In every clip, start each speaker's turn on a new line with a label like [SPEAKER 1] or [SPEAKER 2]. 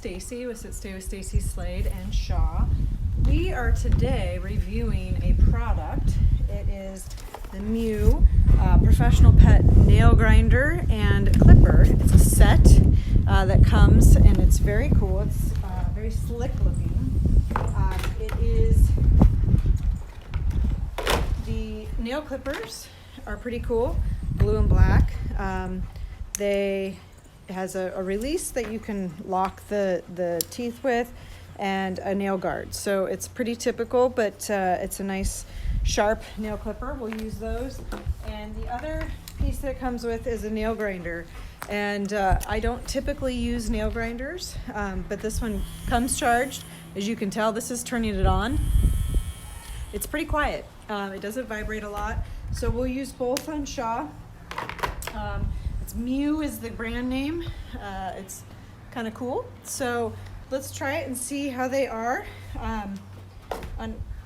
[SPEAKER 1] Stacy with Sit Stay with Stacy Slade and Shaw. We are today reviewing a product. It is the MIU Professional Pet Nail Grinder and Clipper. It's a set that comes, and it's very cool. It's very slick looking. It is, the nail clippers are pretty cool, blue and black. It has a release that you can lock the teeth with, and a nail guard. So it's pretty typical, but it's a nice sharp nail clipper. We'll use those. And the other piece that it comes with is a nail grinder. And I don't typically use nail grinders, but this one comes charged. As you can tell, this is turning it on. It's pretty quiet. It doesn't vibrate a lot. So we'll use both on Shaw. MIU is the brand name. It's kind of cool. So let's try it and see how they are.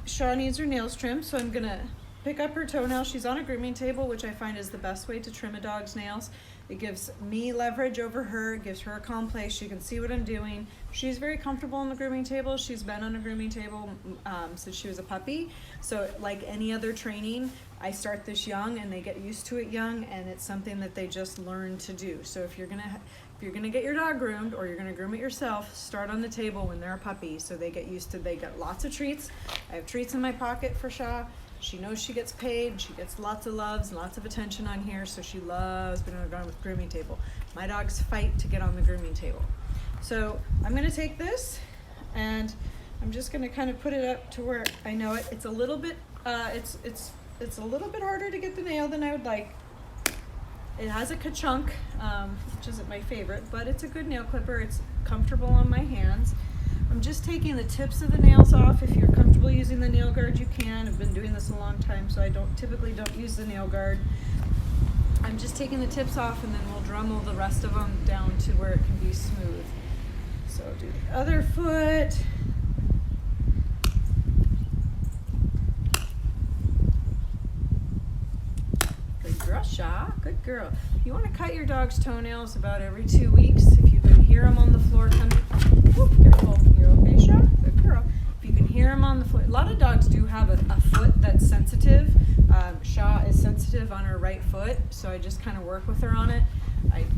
[SPEAKER 1] Shaw needs her nails trimmed, so I'm gonna pick up her toenail. She's on a grooming table, which I find is the best way to trim a dog's nails. It gives me leverage over her. It gives her a calm place. She can see what I'm doing. She's very comfortable on the grooming table. She's been on a grooming table since she was a puppy. So like any other training, I start this young and they get used to it young, and it's something that they just learn to do. So if you're gonna get your dog groomed, or you're gonna groom it yourself, start on the table when they're a puppy, so they get used to. They get lots of treats. I have treats in my pocket for Shaw. She knows she gets paid. She gets lots of loves and lots of attention on here, so she loves being on the grooming table. My dogs fight to get on the grooming table. So I'm gonna take this, and I'm just gonna kind of put it up to where I know it. It's a little bit, it's a little bit harder to get the nail than I would like. It has a ka-chunk, which isn't my favorite, but it's a good nail clipper. It's comfortable on my hands. I'm just taking the tips of the nails off. If you're comfortable using the nail guard, you can. I've been doing this a long time, so I typically don't use the nail guard. I'm just taking the tips off, and then we'll Dremel the rest of them down to where it can be smooth. So I'll do the other foot. Good girl, Shaw. Good girl. You want to cut your dog's toenails about every 2 weeks. If you can hear them on the floor coming. Whoop, careful. You're okay, Shaw? Good girl. If you can hear them on the foot. A lot of dogs do have a foot that's sensitive. Shaw is sensitive on her right foot, so I just kind of work with her on it.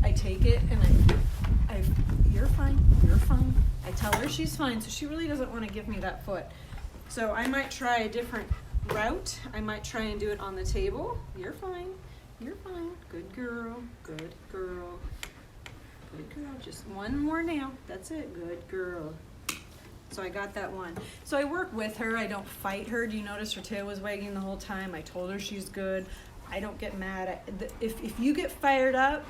[SPEAKER 1] I take it and you're fine, you're fine. I tell her she's fine, so she really doesn't want to give me that foot. So I might try a different route. I might try and do it on the table. You're fine, you're fine. Good girl, good girl. Good girl, just one more nail. That's it, good girl. So I got that one. So I work with her, I don't fight her. Do you notice her tail was wagging the whole time? I told her she's good. I don't get mad. If you get fired up,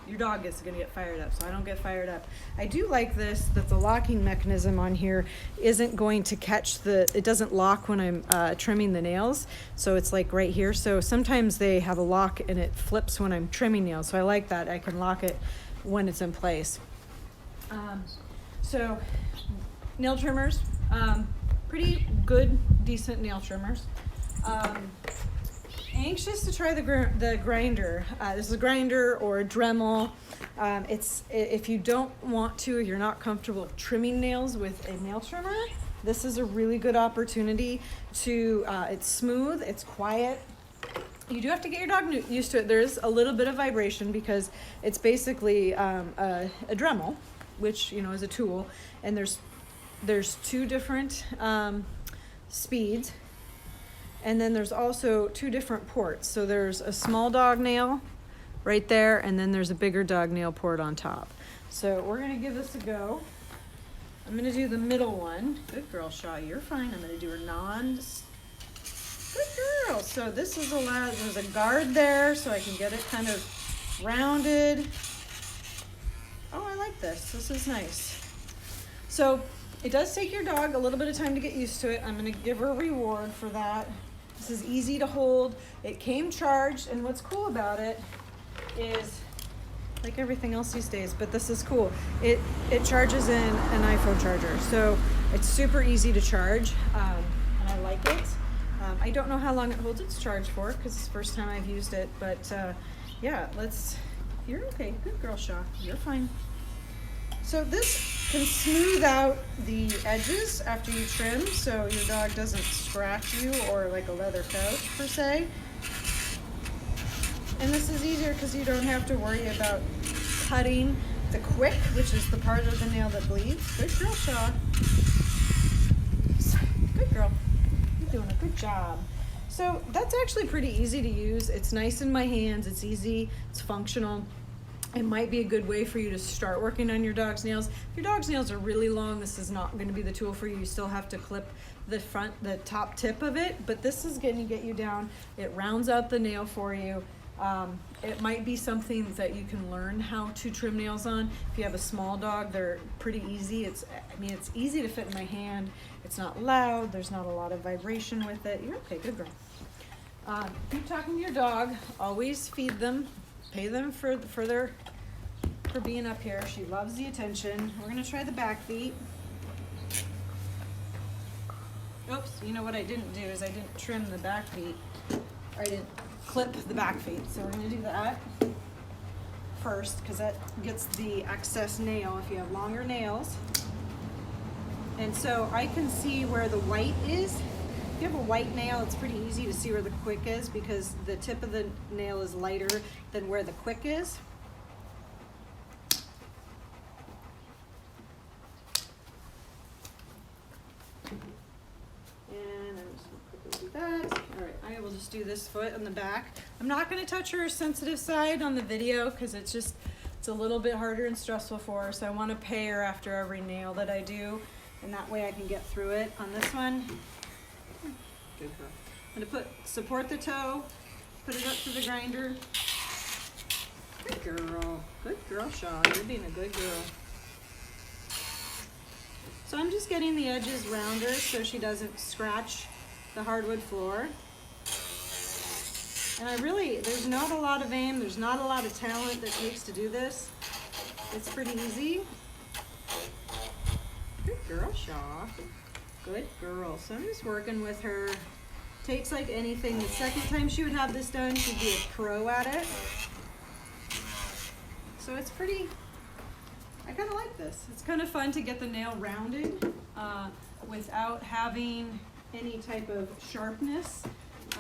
[SPEAKER 1] your dog is gonna get fired up, so I don't get fired up. I do like this, that the locking mechanism on here isn't going to catch it doesn't lock when I'm trimming the nails. So it's like right here. So sometimes they have a lock and it flips when I'm trimming nails. So I like that, I can lock it when it's in place. So nail trimmers, pretty good, decent nail trimmers. Anxious to try the grinder. This is a grinder or a Dremel. If you don't want to, or you're not comfortable trimming nails with a nail trimmer, this is a really good opportunity to, it's smooth, it's quiet. You do have to get your dog used to it. There's a little bit of vibration because it's basically a Dremel, which is a tool, and there's two different speeds, and then there's also two different ports. So there's a small dog nail right there, and then there's a bigger dog nail port on top. So we're gonna give this a go. I'm gonna do the middle one. Good girl, Shaw, you're fine. I'm gonna do her Good girl. So this is allowed, there's a guard there so I can get it kind of rounded. Oh, I like this. This is nice. So it does take your dog a little bit of time to get used to it. I'm gonna give her a reward for that. This is easy to hold. It came charged, and what's cool about it is, like everything else these days, but this is cool. It charges in an iPhone charger, so it's super easy to charge, and I like it. I don't know how long it holds its charge for because it's the first time I've used it, but yeah, you're okay. Good girl, Shaw. You're fine. So this can smooth out the edges after you trim, so your dog doesn't scratch you or like a leather couch per se. And this is easier because you don't have to worry about cutting the quick, which is the part of the nail that bleeds. Good girl, Shaw. Good girl. You're doing a good job. So that's actually pretty easy to use. It's nice in my hands. It's easy. It's functional. It might be a good way for you to start working on your dog's nails. If your dog's nails are really long, this is not going to be the tool for you. You still have to clip the top tip of it, but this is going to get you down. It rounds out the nail for you. It might be something that you can learn how to trim nails on. If you have a small dog, they're pretty easy. It's easy to fit in my hand. It's not loud. There's not a lot of vibration with it. You're okay, good girl. Keep talking to your dog. Always feed them. Pay them for being up here. She loves the attention. We're gonna try the back feet. Oops, you know what I didn't do is I didn't trim the back feet. Or I didn't clip the back feet. So we're gonna do that first because that gets the excess nail if you have longer nails. And so I can see where the white is. If you have a white nail, it's pretty easy to see where the quick is because the tip of the nail is lighter than where the quick is. And I'm just gonna quickly do that. All right, I will just do this foot on the back. I'm not gonna touch her sensitive side on the video because it's a little bit harder and stressful for her. So I wanna pay her after every nail that I do. And that way I can get through it. On this one, good girl. I'm gonna support the toe, put it up to the grinder. Good girl, Shaw. You're being a good girl. So I'm just getting the edges rounder so she doesn't scratch the hardwood floor. And there's not a lot of aim, there's not a lot of talent that takes to do this. It's pretty easy. Good girl, Shaw. Good girl. So I'm just working with her. Takes like anything. The second time she would have this done, she'd be a pro at it. So it's pretty, I kind of like this. It's kind of fun to get the nail rounded without having any type of sharpness.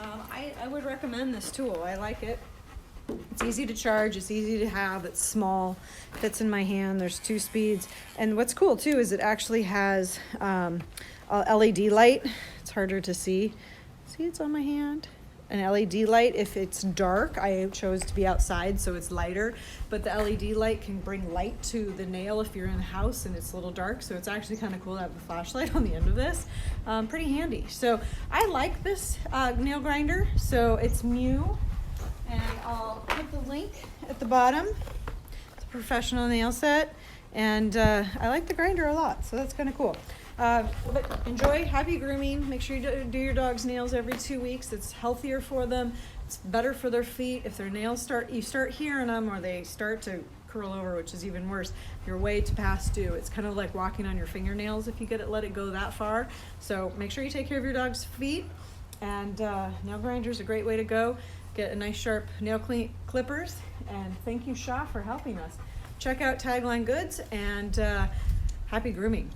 [SPEAKER 1] I would recommend this tool. I like it. It's easy to charge, it's easy to have, it's small, fits in my hand, there's 2 speeds. And what's cool too is it actually has a LED light. It's harder to see. See, it's on my hand. An LED light, if it's dark, I chose to be outside so it's lighter, but the LED light can bring light to the nail if you're in the house and it's a little dark, so it's actually kind of cool to have a flashlight on the end of this. Pretty handy. So I like this nail grinder, so it's MIU. And I'll put the link at the bottom. It's a professional nail set. And I like the grinder a lot, so that's kind of cool. But enjoy, happy grooming. Make sure you do your dog's nails every 2 weeks. It's healthier for them. It's better for their feet. If their nails you start hearing them or they start to curl over, which is even worse, you're way past due. It's kind of like walking on your fingernails if you let it go that far. So make sure you take care of your dog's feet. And nail grinder is a great way to go. Get a nice sharp nail clippers, and thank you, Shaw, for helping us. Check out Tagline Goods, and happy grooming.